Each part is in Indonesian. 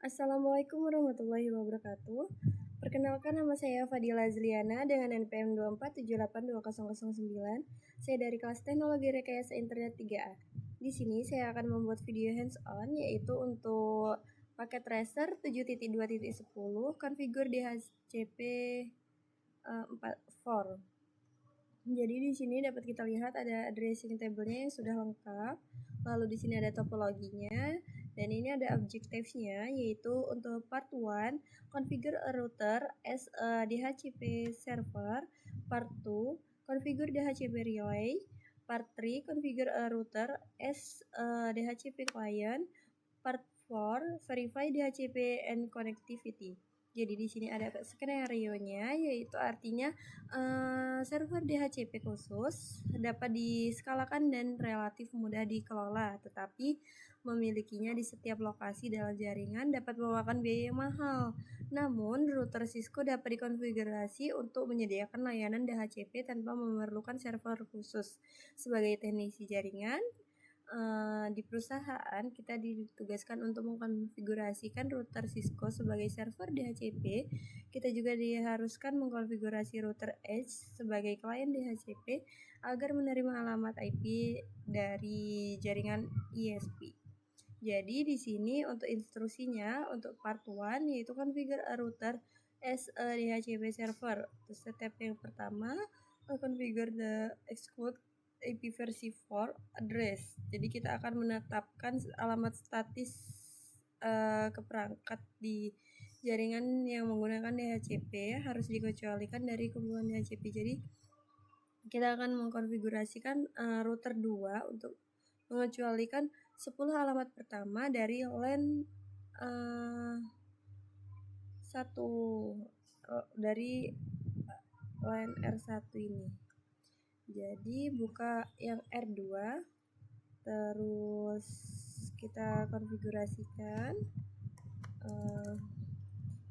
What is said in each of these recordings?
Assalamualaikum warahmatullahi wabarakatuh. Perkenalkan, nama saya Fadila Zliana dengan NPM 247822009. Saya dari kelas Teknologi Rekayasa Internet 3A. Di sini saya akan membuat video hands-on, yaitu untuk paket tracer 7.2.10 konfigur DHCP 4. Jadi di sini dapat kita lihat ada addressing table-nya yang sudah lengkap. Lalu di sini ada topologinya dan ini ada objectives-nya, yaitu untuk part 1 configure a router as a DHCP server, part 2 configure DHCP relay, part 3 configure a router as a DHCP client, part 4 verify DHCP and connectivity. Jadi di sini ada skenario-nya, yaitu artinya server DHCP khusus dapat diskalakan dan relatif mudah dikelola, tetapi memilikinya di setiap lokasi dalam jaringan dapat memakan biaya yang mahal. Namun, router Cisco dapat dikonfigurasi untuk menyediakan layanan DHCP tanpa memerlukan server khusus. Sebagai teknisi jaringan, di perusahaan kita ditugaskan untuk mengkonfigurasikan router Cisco sebagai server DHCP. Kita juga diharuskan mengkonfigurasi router Edge sebagai klien DHCP agar menerima alamat IP dari jaringan ISP. Jadi di sini untuk instruksinya untuk part 1 yaitu configure a router as a DHCP server. Step yang pertama, configure the exclude IP versi 4 address. Jadi kita akan menetapkan alamat statis ke perangkat di jaringan yang menggunakan DHCP harus dikecualikan dari kumpulan DHCP. Jadi kita akan mengkonfigurasikan router 2 untuk mengecualikan 10 alamat pertama dari LAN 1 dari LAN R1 ini. Jadi buka yang R2, terus kita konfigurasikan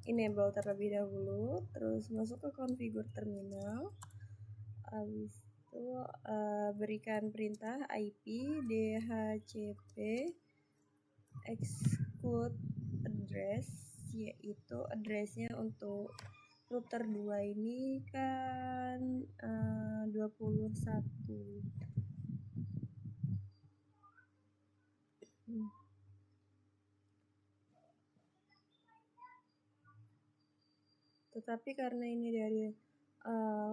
enable terlebih dahulu, terus masuk ke configure terminal. Habis itu berikan perintah IP DHCP exclude address, yaitu addressnya untuk router 2 ini kan 21. Tetapi karena ini dari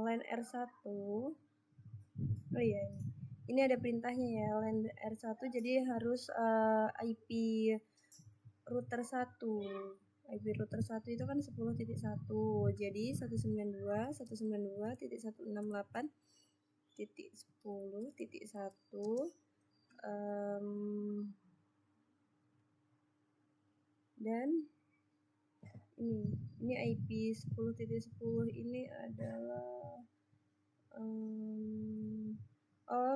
LAN R1, oh iya, ini ada perintahnya ya, LAN R1, jadi harus IP router 1. IP router 1 itu kan 10.1. Jadi 192.168.10.1 dan ini IP 10.10 ini adalah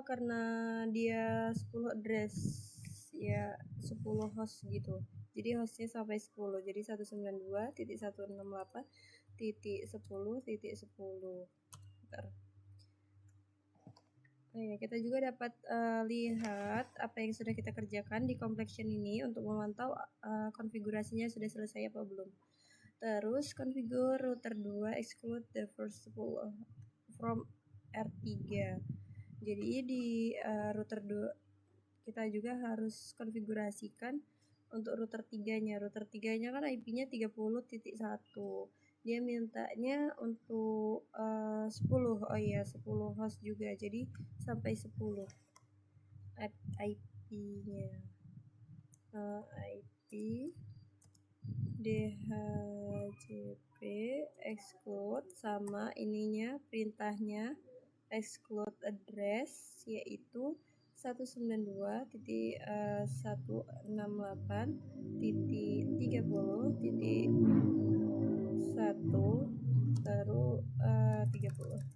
karena dia 10 address ya, 10 host gitu. Jadi hostnya sampai 10. Jadi 192.168.10.10. Nah ya, kita juga dapat lihat apa yang sudah kita kerjakan di completion ini untuk memantau konfigurasinya sudah selesai apa belum. Terus configure router 2 exclude the first 10 from R3. Jadi di router 2 kita juga harus konfigurasikan untuk router 3-nya. Router 3-nya kan IP-nya 30.1. Dia mintanya untuk 10. Oh iya, 10 host juga. Jadi sampai 10 IP-nya. IP DHCP exclude sama ininya perintahnya exclude address, yaitu 192.168.30.1 terus 30.1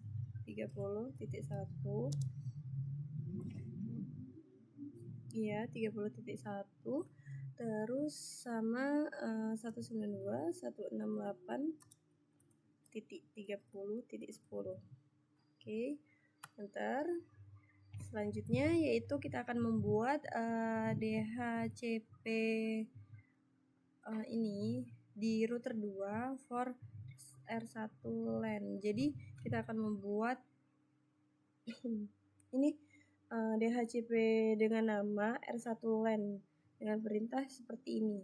iya 30.1 terus sama 192.168.30.10. Oke, ntar selanjutnya yaitu kita akan membuat DHCP ini di router 2 for R1 LAN. Jadi kita akan membuat ini DHCP dengan nama R1 LAN dengan perintah seperti ini.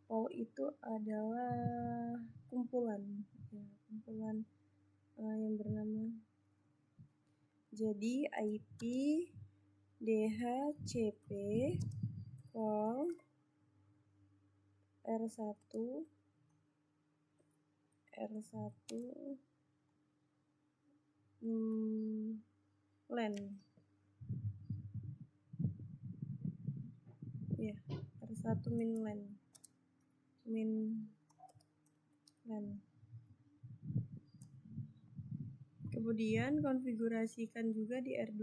Poll itu adalah kumpulan yang bernama. Jadi IP DHCP poll R1 LAN ya, R1 min LAN. Kemudian konfigurasikan juga di R2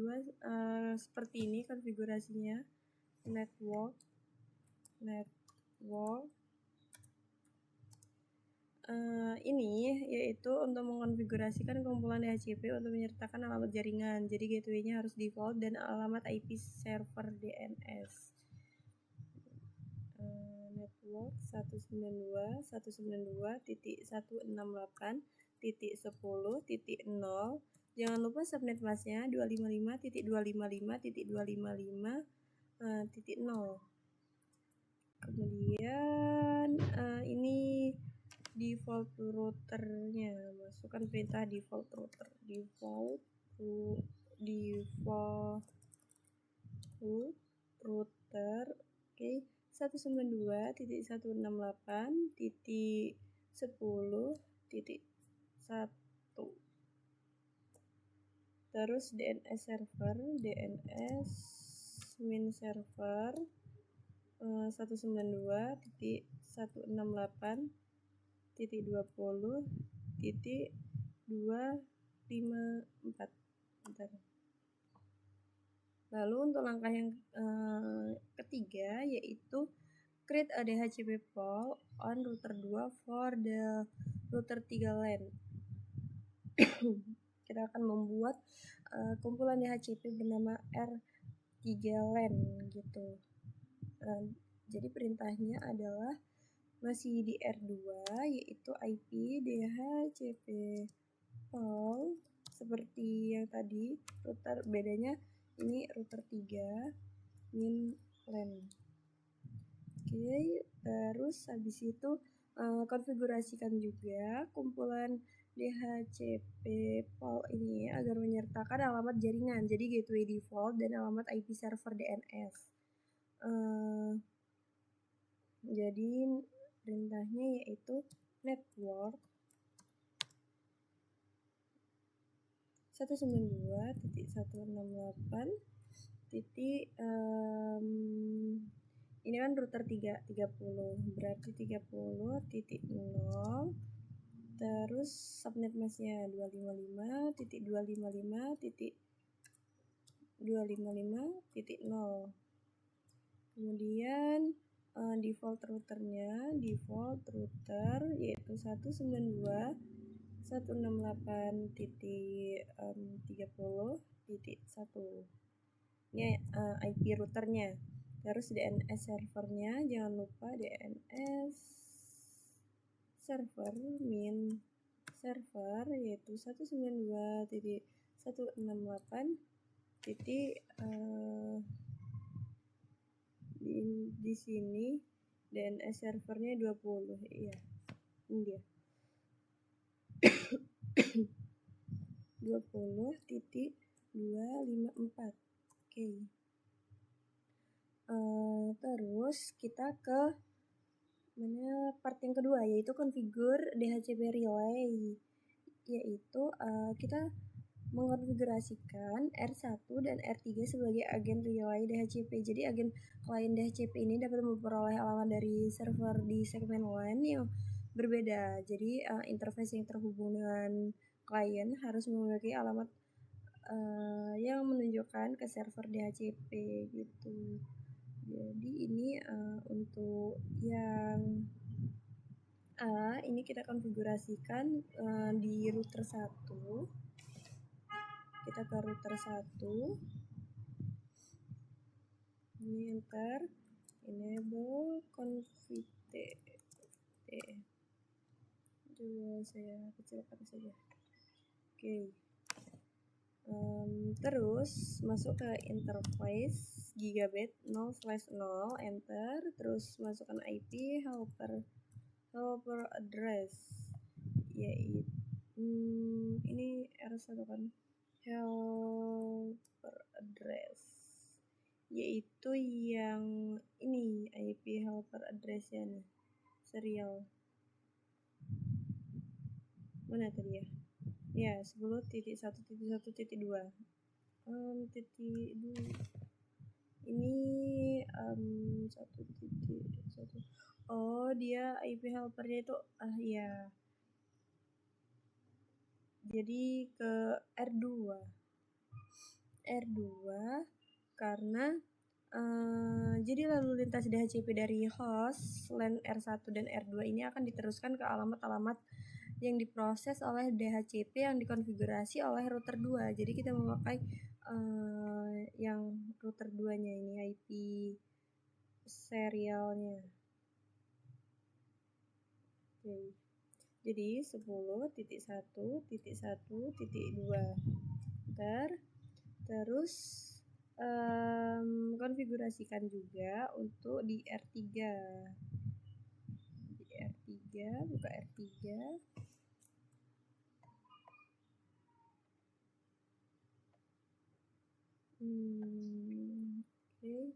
seperti ini konfigurasinya. Network ini yaitu untuk mengkonfigurasikan kumpulan DHCP untuk menyertakan alamat jaringan. Jadi gateway-nya harus default dan alamat IP server DNS. Network 192.168.10.0. Jangan lupa subnet masknya 255.255.255.0. Kemudian ini default routernya, masukkan perintah default router. Oke, 192.168.10.1. Terus DNS server, DNS min server 192.168.20.254. Lalu untuk langkah yang ketiga yaitu create a DHCP pool on router 2 for the router 3 LAN. Kita akan membuat kumpulan DHCP bernama R3 LAN gitu. Jadi perintahnya adalah masih di R2 yaitu IP DHCP pool seperti yang tadi, router bedanya ini router 3 min LAN. Oke, terus habis itu konfigurasikan juga kumpulan DHCP pool ini agar menyertakan alamat jaringan, jadi gateway default dan alamat IP server DNS. Jadi perintahnya yaitu network 192.168. Ini kan router 30 berarti 30.0. Terus subnet masknya 255.255.255.0. Kemudian default routernya yaitu 192.168.30.1. Ini IP routernya. Terus DNS servernya jangan lupa DNS server min server yaitu 192.168. Di sini DNS servernya 20. Iya. Ini dia. 20.254. Oke. Terus kita ke part yang kedua yaitu configure DHCP relay, yaitu kita mengkonfigurasikan R1 dan R3 sebagai agen relay DHCP. Jadi agen klien DHCP ini dapat memperoleh alamat dari server di segmen LAN yang berbeda. Jadi interface yang terhubung dengan klien harus memiliki alamat yang menunjukkan ke server DHCP gitu. Jadi ini untuk yang ini kita konfigurasikan di router 1. Kita ke router 1. ini enter, enable config t. Coba saya kecilkan saja. Oke. Terus masuk ke interface gigabit 0/0, enter, terus masukkan IP helper address, yaitu ini R1 kan, helper address, yaitu yang ini IP helper address-nya nih, serial mana tadi ya? Ya, 10.1.1.2. Ini 1.1. Oh, dia IP helpernya itu ya. Jadi ke R2 karena jadi lalu lintas DHCP dari host LAN R1 dan R2 ini akan diteruskan ke alamat-alamat yang diproses oleh DHCP yang dikonfigurasi oleh router 2. Jadi kita memakai yang router 2-nya ini IP serialnya. Oke. Jadi 10.1.1.2 terus konfigurasikan juga untuk di R3. Buka R3. Oke.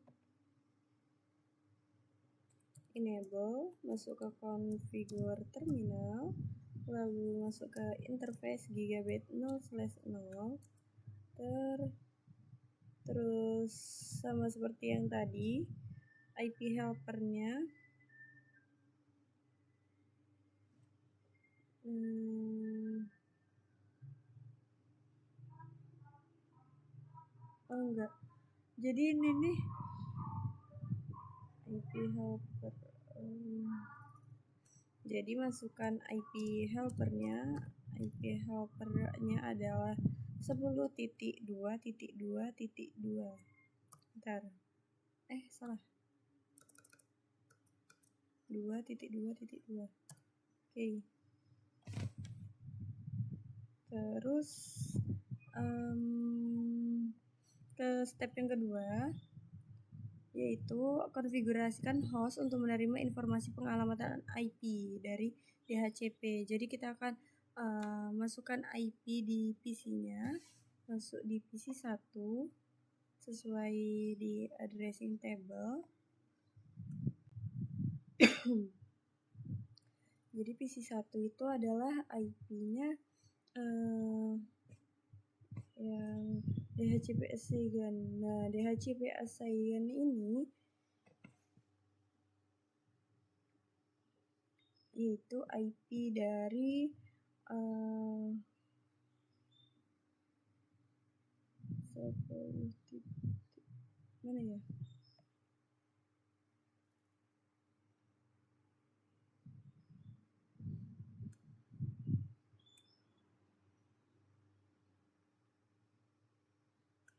Enable, masuk ke configure terminal, lalu masuk ke interface gigabit 0/0, terus sama seperti yang tadi, IP helpernya enggak, jadi ini nih IP helper, jadi masukkan IP helpernya adalah 10.2.2.2. Bentar, salah, 2.2.2. Oke. Terus ke step yang kedua, yaitu konfigurasikan host untuk menerima informasi pengalamatan IP dari DHCP. Jadi kita akan masukkan IP di PC-nya, masuk di PC 1 sesuai di addressing table. Jadi PC 1 itu adalah IP-nya yang DHCP ASIAN. Nah, DHCP ASIAN ini yaitu IP dari mana ya?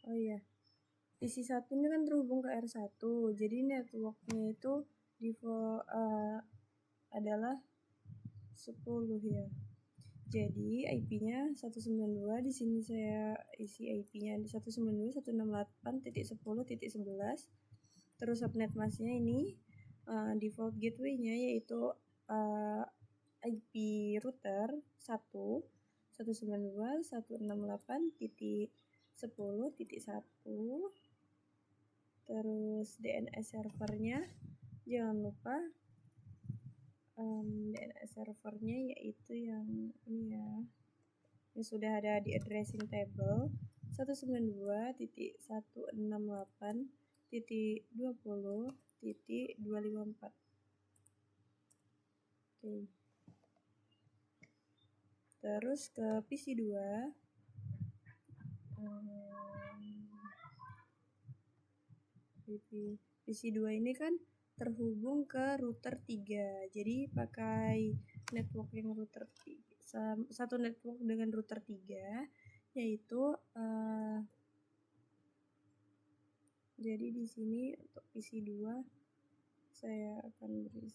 Oh iya, PC1 ini kan terhubung ke R1, jadi networknya itu default adalah 10 ya. Jadi IP-nya 192, di sini saya isi IP-nya di 192.168.10.11. Terus subnet mask-nya ini default gateway-nya yaitu IP router 192.168.10.1. Terus DNS servernya jangan lupa DNS servernya yaitu yang ini ya, yang sudah ada di addressing table 192.168.20.254. Oke. Terus ke PC 2. PC 2 ini kan terhubung ke router 3. Jadi pakai network yang router 3, satu network dengan router 3, yaitu Jadi di sini untuk PC2 saya akan beri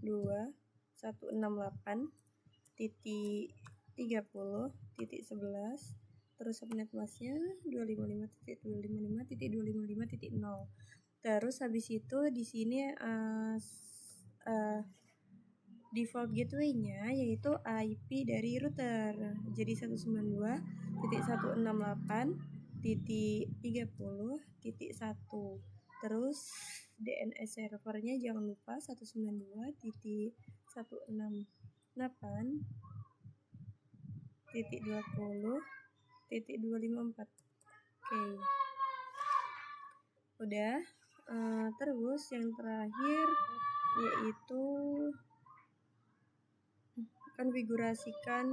192.168.30.11 terus subnet masknya 255.255.255.0. Terus habis itu di sini default gateway-nya yaitu IP dari router. Jadi 192.168.30.1. Terus DNS servernya jangan lupa 192.168.20.254. Oke. Udah. Terus yang terakhir yaitu konfigurasikan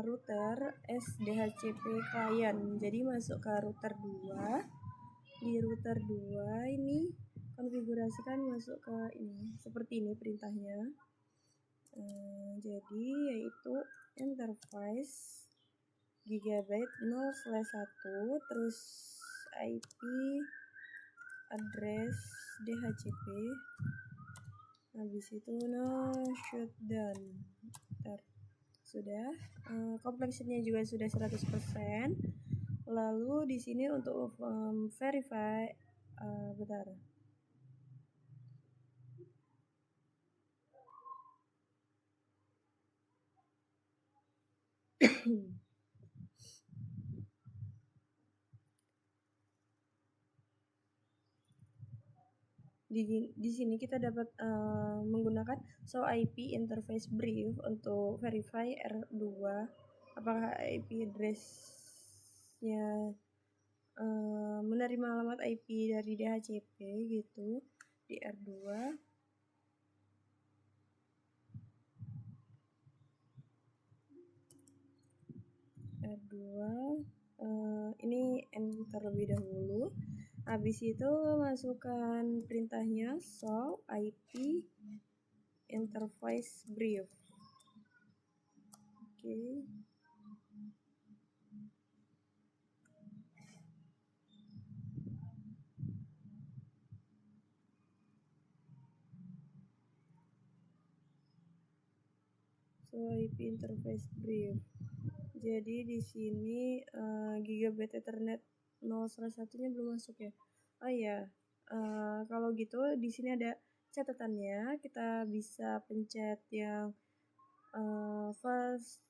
router SDHCP client. Jadi masuk ke router 2. Di router 2 ini konfigurasikan masuk ke ini. Seperti ini perintahnya. Jadi yaitu interface gigabyte 0/1 terus IP address DHCP. Habis itu no shutdown. Sudah, complexity-nya juga sudah 100%. Lalu di sini untuk verify bentar. Di sini kita dapat menggunakan show IP interface brief untuk verify R2 apakah IP address-nya menerima alamat IP dari DHCP gitu di R2. Ini enter terlebih dahulu. Habis itu masukkan perintahnya show IP interface brief. Oke. Show IP interface brief. Jadi di sini Gigabit Ethernet 0/1-nya belum masuk ya. Oh iya, kalau gitu di sini ada catatannya. Kita bisa pencet yang fast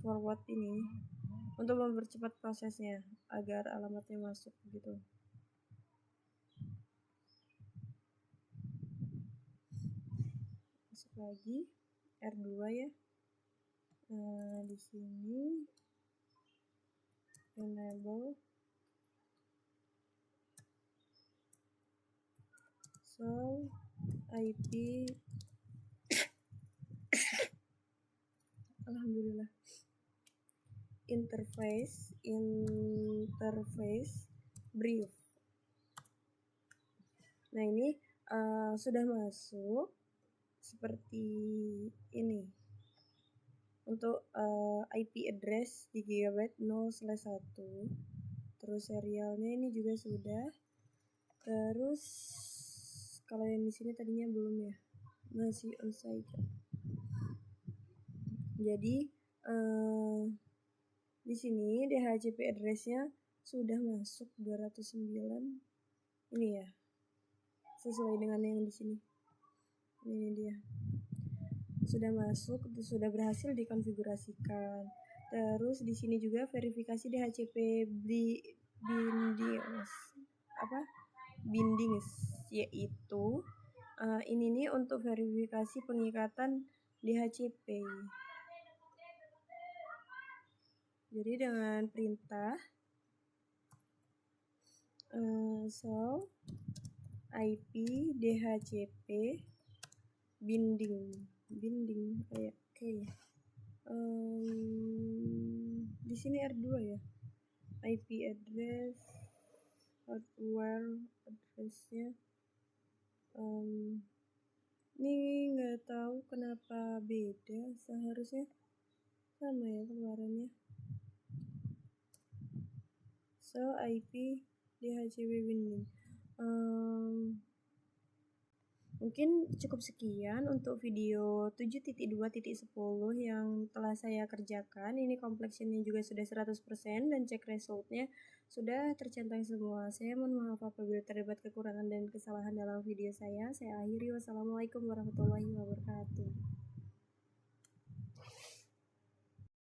forward ini untuk mempercepat prosesnya agar alamatnya masuk gitu. Masuk lagi R2 ya. Di sini enable show IP alhamdulillah interface brief. Nah ini sudah masuk seperti ini untuk IP address di gigabyte 0/1. Terus serialnya ini juga sudah. Terus kalau yang di sini tadinya belum ya, masih onsite. Jadi di sini DHCP address-nya sudah masuk 209. Ini ya. Sesuai dengan yang di sini. Ini dia. Sudah masuk, sudah berhasil dikonfigurasikan. Terus di sini juga verifikasi DHCP bindings yaitu ini nih untuk verifikasi pengikatan DHCP. Jadi dengan perintah show IP DHCP binding kayak di sini R2 ya, IP address hardware addressnya ini nggak tahu kenapa beda, seharusnya sama ya keluarannya. So IP DHCP binding. Mungkin cukup sekian untuk video 7.2.10 yang telah saya kerjakan. Ini complexionnya juga sudah 100% dan cek resultnya sudah tercentang semua. Saya mohon maaf apabila terdapat kekurangan dan kesalahan dalam video saya. Saya akhiri. Wassalamualaikum warahmatullahi wabarakatuh.